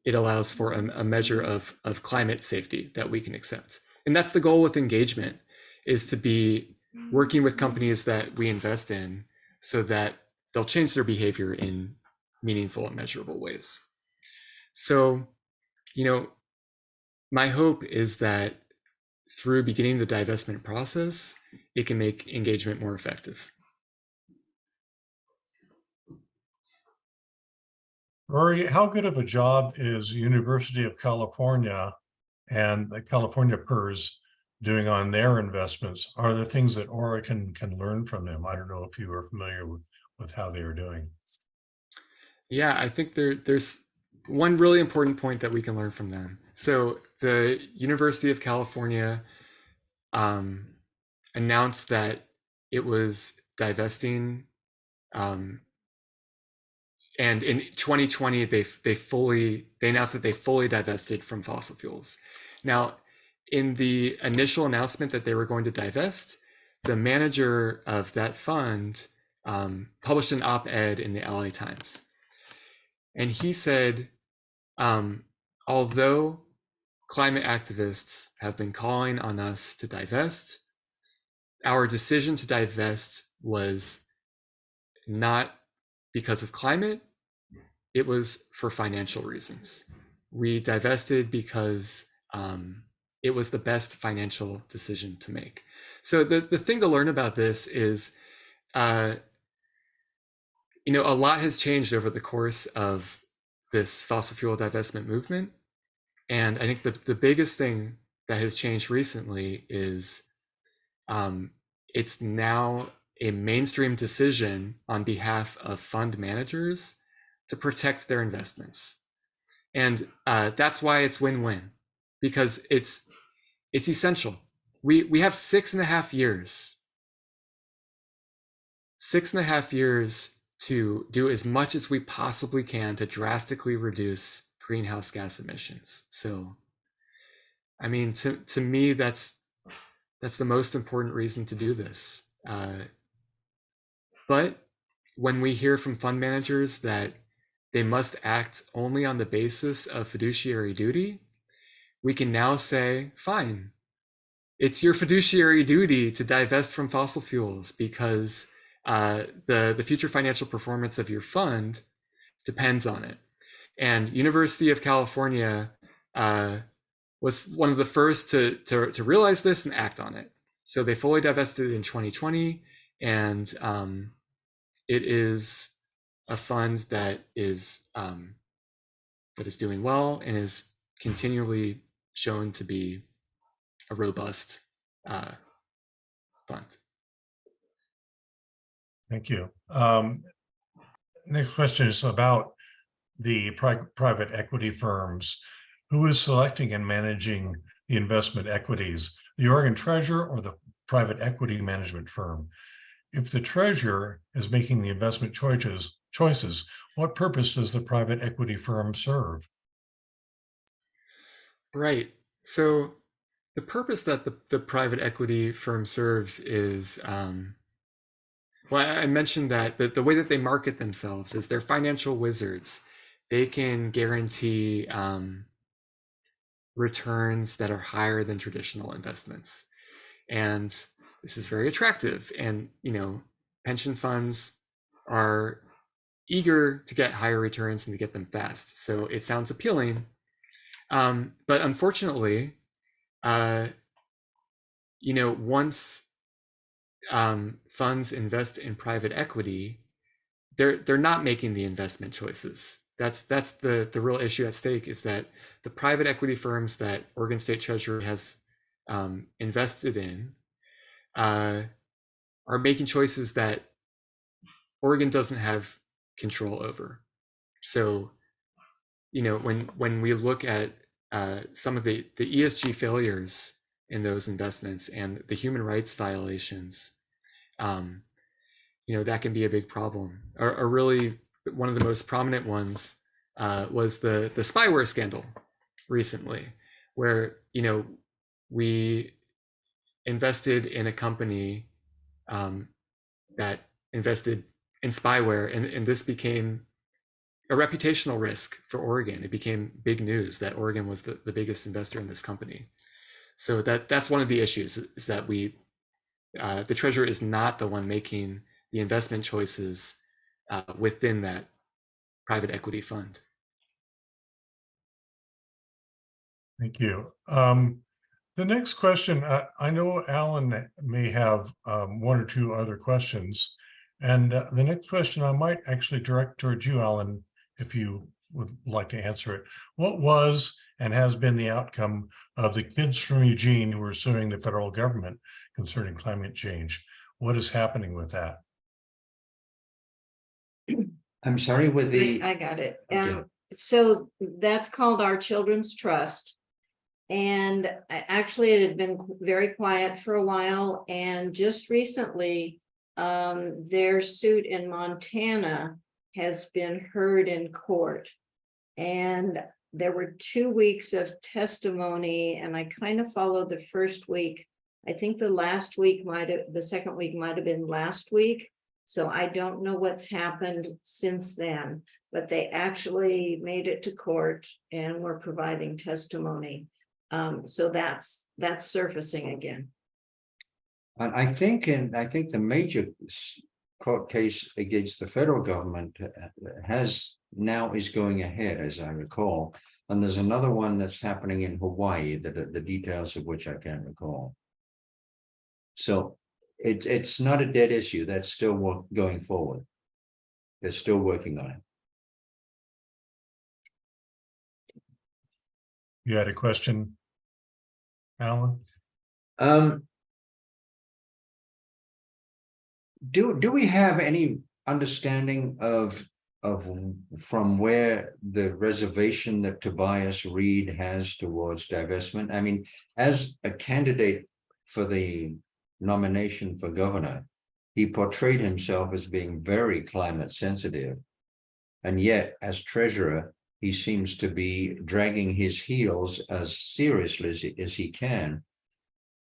[SPEAKER 3] it allows for a measure of climate safety that we can accept. And that's the goal with engagement, is to be working with companies that we invest in so that they'll change their behavior in meaningful and measurable ways. So, my hope is that through beginning the divestment process, it can make engagement more effective.
[SPEAKER 4] Rory, how good of a job is University of California and the California PERS doing on their investments? Are there things that Oregon can learn from them? I don't know if you are familiar with how they are doing.
[SPEAKER 3] Yeah, I think there's one really important point that we can learn from them. So the University of California announced that it was divesting, and in 2020 they announced that they fully divested from fossil fuels. Now, in the initial announcement that they were going to divest, the manager of that fund published an op-ed in the LA Times, and he said, although climate activists have been calling on us to divest, our decision to divest was not because of climate, it was for financial reasons. We divested because it was the best financial decision to make. So the thing to learn about this is, a lot has changed over the course of this fossil fuel divestment movement. And I think the biggest thing that has changed recently is it's now a mainstream decision on behalf of fund managers to protect their investments. And that's why it's win-win, because it's essential. We have 6.5 years. 6.5 years to do as much as we possibly can to drastically reduce greenhouse gas emissions. So, I mean, to me, that's the most important reason to do this. But when we hear from fund managers that they must act only on the basis of fiduciary duty, we can now say, fine, it's your fiduciary duty to divest from fossil fuels because the future financial performance of your fund depends on it. And University of California was one of the first to realize this and act on it. So they fully divested in 2020, and it is a fund that is doing well and is continually shown to be a robust fund.
[SPEAKER 4] Thank you. Next question is about the private equity firms. Who is selecting and managing the investment equities, the Oregon Treasurer or the private equity management firm? If the Treasurer is making the investment choices, what purpose does the private equity firm serve?
[SPEAKER 3] Right. So the purpose that the private equity firm serves is, well, I mentioned that the way that they market themselves is they're financial wizards. They can guarantee returns that are higher than traditional investments. And this is very attractive. And, pension funds are eager to get higher returns and to get them fast. So it sounds appealing. But unfortunately, once funds invest in private equity, they're not making the investment choices. That's the real issue at stake, is that the private equity firms that Oregon State Treasury has invested in are making choices that Oregon doesn't have control over. So, when we look at some of the ESG failures in those investments and the human rights violations, that can be a big problem. Or really, one of the most prominent ones was the spyware scandal recently, where we invested in a company that invested in spyware, and this became a reputational risk for Oregon. It became big news that Oregon was the biggest investor in this company. So that's one of the issues, is that the Treasurer is not the one making the investment choices within that private equity fund. Thank
[SPEAKER 4] you. The next question, I know Alan may have one or two other questions. And the next question I might actually direct towards you, Alan, if you would like to answer it. What was and has been the outcome of the kids from Eugene who are suing the federal government concerning climate change? What is happening with that?
[SPEAKER 1] I'm sorry, with the.
[SPEAKER 5] I got it.
[SPEAKER 1] Okay.
[SPEAKER 5] So that's called Our Children's Trust. And actually, it had been very quiet for a while. And just recently, their suit in Montana has been heard in court. And there were 2 weeks of testimony, and I kind of followed the first week. I think the second week might have been last week. So I don't know what's happened since then, but they actually made it to court and were providing testimony. So that's surfacing again.
[SPEAKER 1] And I think the major court case against the federal government is going ahead, as I recall. And there's another one that's happening in Hawaii, the details of which I can't recall. So it's not a dead issue. That's still going forward. They're still working on it.
[SPEAKER 4] You had a question, Alan?
[SPEAKER 1] Do we have any understanding of from where the reservation that Tobias Reed has towards divestment? I mean, as a candidate for the nomination for governor, he portrayed himself as being very climate sensitive. And yet, as treasurer, he seems to be dragging his heels as seriously as he can.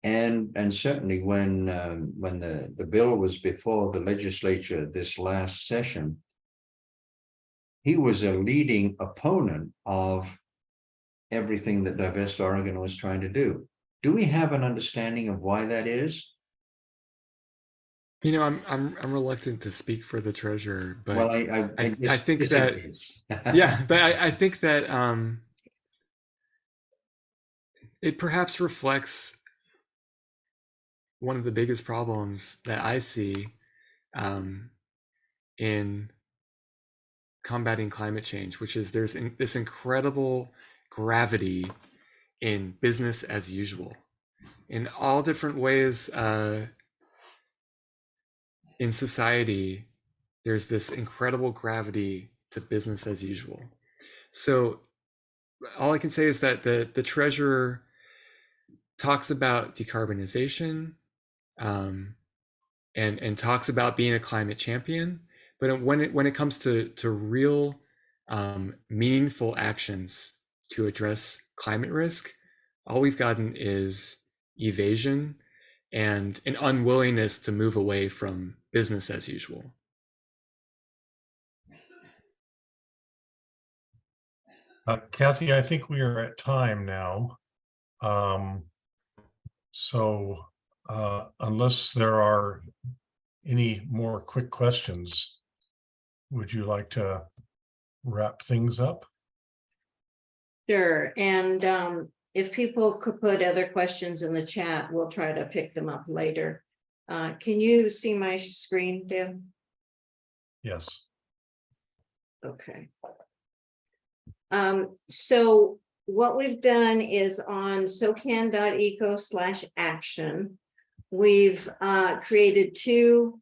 [SPEAKER 1] And certainly when the bill was before the legislature this last session, he was a leading opponent of everything that Divest Oregon was trying to do. Do we have an understanding of why that is?
[SPEAKER 3] You know, I'm reluctant to speak for the treasurer, but
[SPEAKER 1] Well, I
[SPEAKER 3] think that yeah, but I think that it perhaps reflects one of the biggest problems that I see in combating climate change, which is there's this incredible gravity in business as usual in all different ways. In society, there's this incredible gravity to business as usual. So all I can say is that the treasurer talks about decarbonization and talks about being a climate champion, but when it comes to real meaningful actions to address climate risk, all we've gotten is evasion and an unwillingness to move away from business as usual.
[SPEAKER 4] Kathy, I think we are at time now. So unless there are any more quick questions, would you like to wrap things up?
[SPEAKER 5] Sure, and if people could put other questions in the chat, we'll try to pick them up later. Can you see my screen, Deb?
[SPEAKER 4] Yes.
[SPEAKER 5] Okay. So what we've done is on socan.eco/action, we've created 2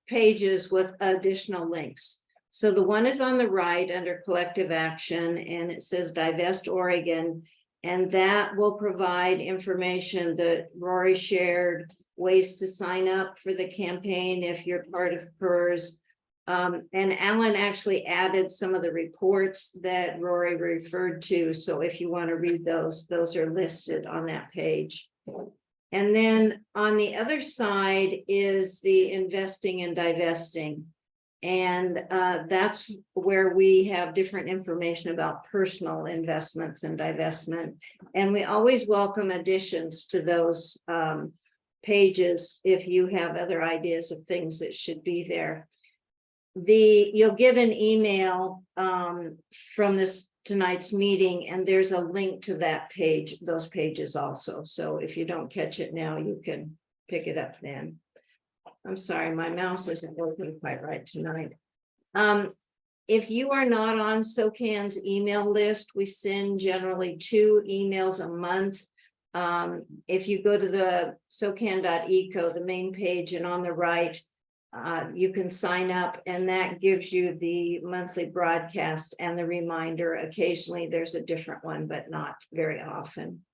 [SPEAKER 5] pages with additional links. So the one is on the right under collective action, and it says Divest Oregon, and that will provide information that Rory shared, ways to sign up for the campaign if you're part of PERS. And Alan actually added some of the reports that Rory referred to. So if you want to read those are listed on that page. And then on the other side is the investing and divesting. And that's where we have different information about personal investments and divestment. And we always welcome additions to those pages if you have other ideas of things that should be there. You'll get an email from tonight's meeting, and there's a link to that page, those pages also. So if you don't catch it now, you can pick it up then. I'm sorry, my mouse isn't working quite right tonight. If you are not on SOCAN's email list, we send generally 2 emails a month. If you go to the socan.eco, the main page, and on the right, you can sign up, and that gives you the monthly broadcast and the reminder. Occasionally there's a different one, but not very often.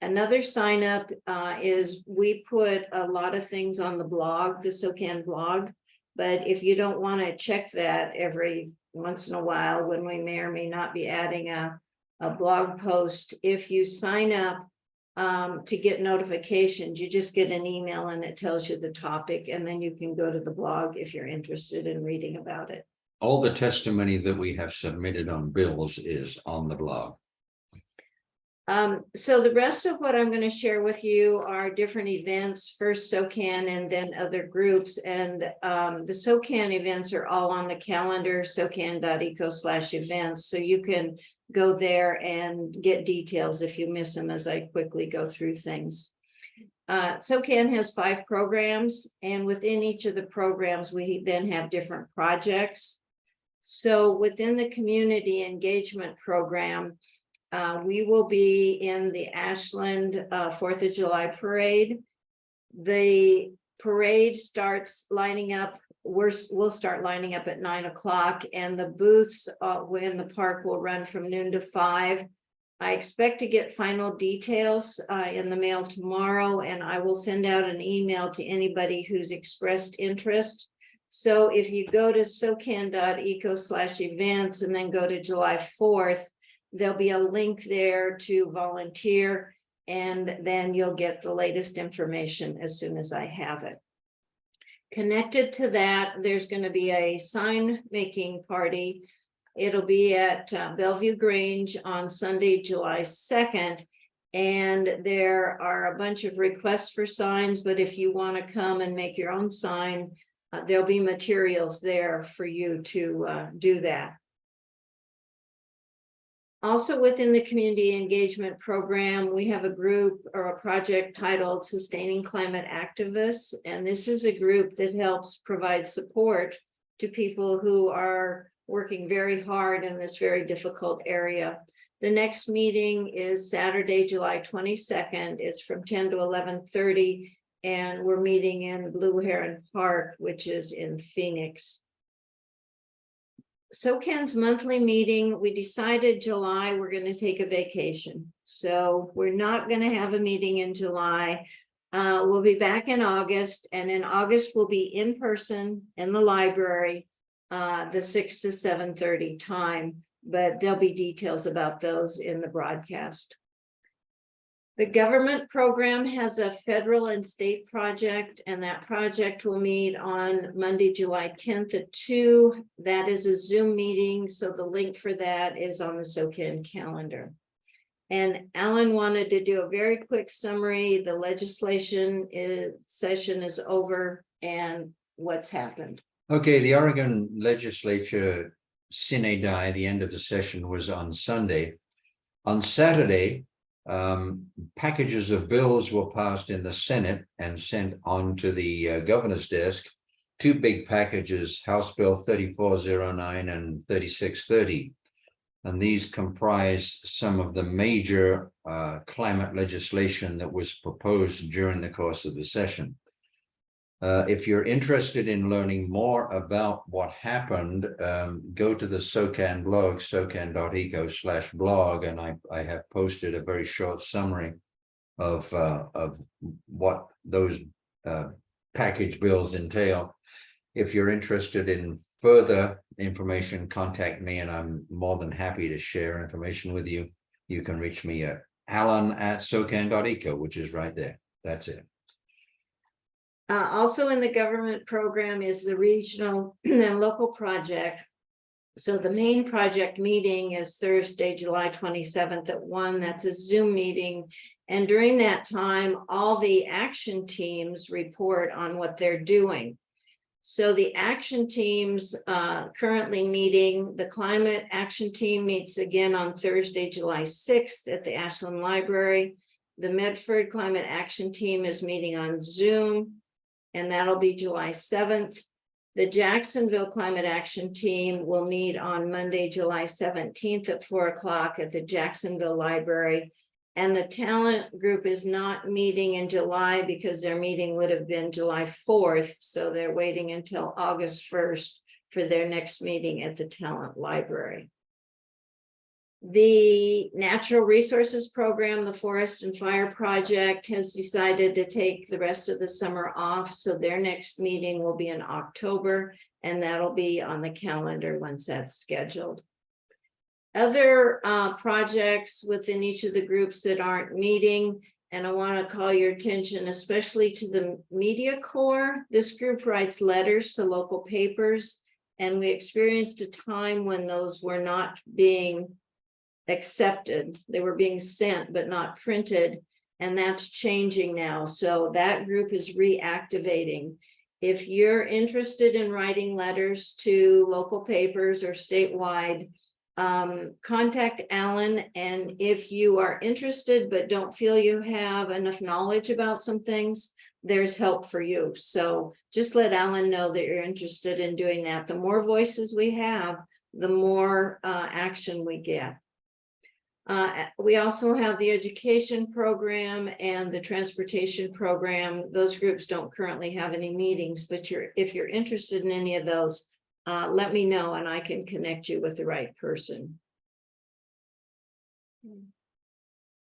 [SPEAKER 5] Another sign up is we put a lot of things on the blog, the SOCAN blog, but if you don't want to check that every once in a while when we may or may not be adding a blog post, if you sign up to get notifications, you just get an email and it tells you the topic, and then you can go to the blog if you're interested in reading about it.
[SPEAKER 1] All the testimony that we have submitted on bills is on the blog.
[SPEAKER 5] So the rest of what I'm going to share with you are different events, first SOCAN and then other groups. And the SOCAN events are all on the calendar, socan.eco/events. So you can go there and get details if you miss them as I quickly go through things. SOCAN has 5 programs, and within each of the programs, we then have different projects. So within the community engagement program, we will be in the Ashland 4th of July parade. The parade starts lining up. We'll start lining up at 9 o'clock, and the booths in the park will run from noon to 5. I expect to get final details in the mail tomorrow, and I will send out an email to anybody who's expressed interest. So if you go to socan.eco/events and then go to July 4th, there'll be a link there to volunteer, and then you'll get the latest information as soon as I have it. Connected to that, there's going to be a sign making party. It'll be at Bellevue Grange on Sunday, July 2nd. And there are a bunch of requests for signs, but if you want to come and make your own sign, there'll be materials there for you to do that. Also within the community engagement program, we have a group or a project titled Sustaining Climate Activists. And this is a group that helps provide support to people who are working very hard in this very difficult area. The next meeting is Saturday, July 22nd. It's from 10 to 11:30. And we're meeting in Blue Heron Park, which is in Phoenix. SOCAN's monthly meeting, we decided July, we're going to take a vacation. So we're not going to have a meeting in July. We'll be back in August, and in August we'll be in person in the library, the 6 to 7:30 time, but there'll be details about those in the broadcast. The government program has a federal and state project, and that project will meet on Monday, July 10th at 2. That is a Zoom meeting, so the link for that is on the SOCAN calendar. And Alan wanted to do a very quick summary. The legislation session is over and what's happened.
[SPEAKER 1] Okay, the Oregon legislature sine die, the end of the session was on Sunday. On Saturday, packages of bills were passed in the Senate and sent on to the governor's desk. 2 big packages, House Bill 3409 and 3630. And these comprise some of the major climate legislation that was proposed during the course of the session. If you're interested in learning more about what happened, go to the SOCAN blog, socan.eco/blog, and I have posted a very short summary of what those package bills entail. If you're interested in further information, contact me, and I'm more than happy to share information with you. You can reach me at alan@socan.eco, which is right there. That's it.
[SPEAKER 5] Also in the government program is the regional and local project. So the main project meeting is Thursday, July 27th at 1. That's a Zoom meeting. And during that time, all the action teams report on what they're doing. So the action teams currently meeting, the climate action team meets again on Thursday, July 6th at the Ashland Library. The Medford Climate Action Team is meeting on Zoom, and that'll be July 7th. The Jacksonville Climate Action Team will meet on Monday, July 17th at 4 o'clock at the Jacksonville Library. And the talent group is not meeting in July because their meeting would have been July 4th. So they're waiting until August 1st for their next meeting at the Talent Library. The Natural Resources Program, the Forest and Fire Project, has decided to take the rest of the summer off. So their next meeting will be in October, and that'll be on the calendar once that's scheduled. Other projects within each of the groups that aren't meeting, and I want to call your attention especially to the Media Corps. This group writes letters to local papers, and we experienced a time when those were not being accepted. They were being sent but not printed, and that's changing now. So that group is reactivating. If you're interested in writing letters to local papers or statewide, contact Alan. And if you are interested but don't feel you have enough knowledge about some things, there's help for you. So just let Alan know that you're interested in doing that. The more voices we have, the more action we get. We also have the education program and the transportation program. Those groups don't currently have any meetings, but if you're interested in any of those, let me know and I can connect you with the right person.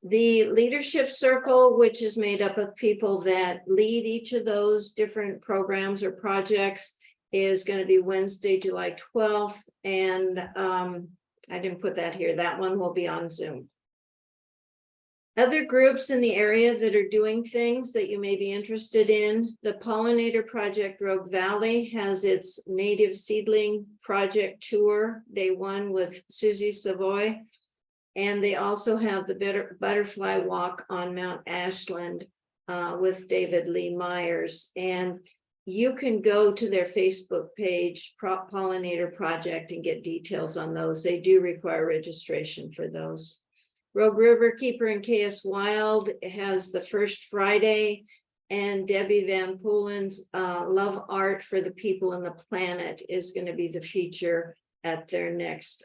[SPEAKER 5] The leadership circle, which is made up of people that lead each of those different programs or projects, is going to be Wednesday, July 12th. And I didn't put that here. That one will be on Zoom. Other groups in the area that are doing things that you may be interested in, the Pollinator Project Rogue Valley has its native seedling project tour, day 1 with Susie Savoy. And they also have the butterfly walk on Mount Ashland with David Lee Myers. And you can go to their Facebook page, Pollinator Project, and get details on those. They do require registration for those. Rogue Riverkeeper and KS Wild has the first Friday, and Debbie Van Poolen's Love Art for the People and the Planet is going to be the feature at their next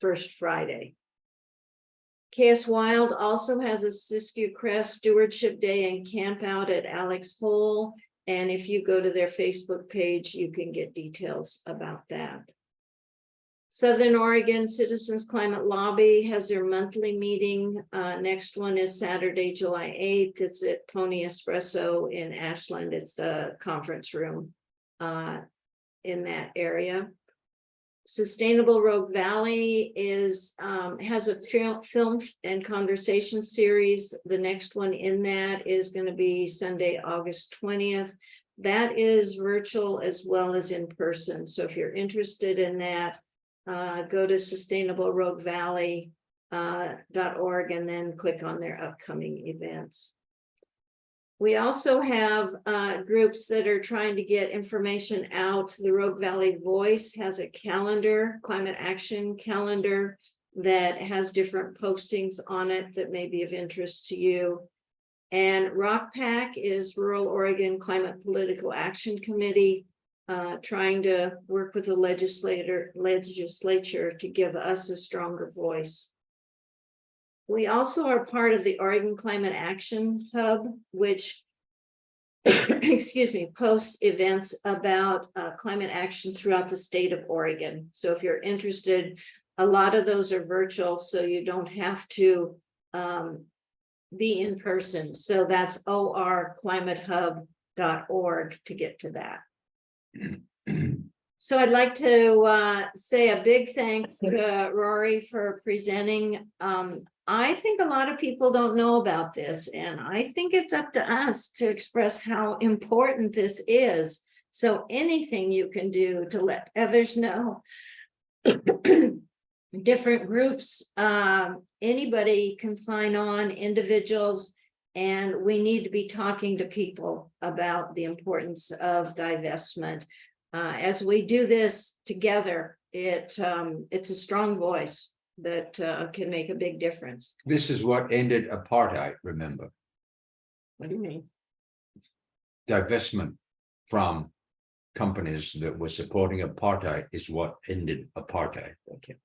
[SPEAKER 5] first Friday. KS Wild also has a Siskiyou Crest Stewardship Day and Camp Out at Alex Hole. And if you go to their Facebook page, you can get details about that. Southern Oregon Citizens Climate Lobby has their monthly meeting. Next one is Saturday, July 8th. It's at Pony Espresso in Ashland. It's the conference room in that area. Sustainable Rogue Valley has a film and conversation series. The next one in that is going to be Sunday, August 20th. That is virtual as well as in person. So if you're interested in that, go to sustainableroguevalley.org and then click on their upcoming events. We also have groups that are trying to get information out. The Rogue Valley Voice has a calendar, climate action calendar, that has different postings on it that may be of interest to you. And ROCPAC is Rural Oregon Climate Political Action Committee, trying to work with the legislature to give us a stronger voice. We also are part of the Oregon Climate Action Hub, which, excuse me, posts events about climate action throughout the state of Oregon. So if you're interested, a lot of those are virtual, so you don't have to be in person. So that's orclimatehub.org to get to that. So I'd like to say a big thanks to Rory for presenting. I think a lot of people don't know about this, and I think it's up to us to express how important this is. So anything you can do to let others know, different groups, anybody can sign on, individuals, and we need to be talking to people about the importance of divestment. As we do this together, it's a strong voice that can make a big difference.
[SPEAKER 1] This is what ended apartheid, remember?
[SPEAKER 5] What do you mean?
[SPEAKER 1] Divestment from companies that were supporting apartheid is what ended apartheid.
[SPEAKER 5] Okay.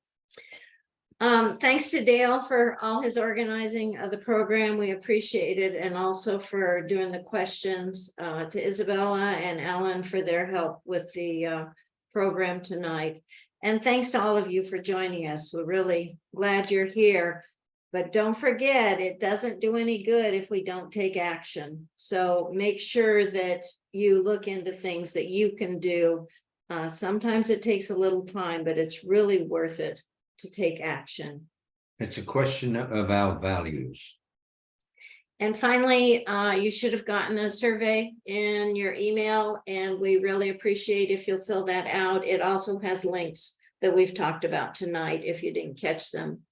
[SPEAKER 5] Thanks to Dale for all his organizing of the program. We appreciate it, and also for doing the questions, to Isabella and Alan for their help with the program tonight. And thanks to all of you for joining us. We're really glad you're here. But don't forget, it doesn't do any good if we don't take action. So make sure that you look into things that you can do. Sometimes it takes a little time, but it's really worth it to take action.
[SPEAKER 1] It's a question of our values.
[SPEAKER 5] And finally, you should have gotten a survey in your email, and we really appreciate if you'll fill that out. It also has links that we've talked about tonight if you didn't catch them.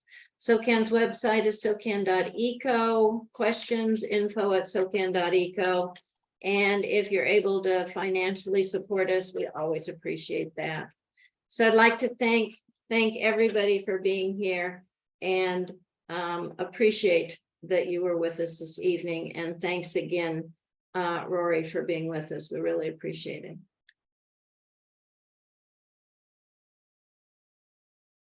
[SPEAKER 5] SOCAN's website is socan.eco, questions, info@socan.eco. And if you're able to financially support us, we always appreciate that. So I'd like to thank everybody for being here, and appreciate that you were with us this evening. And thanks again, Rory, for being with us. We really appreciate it.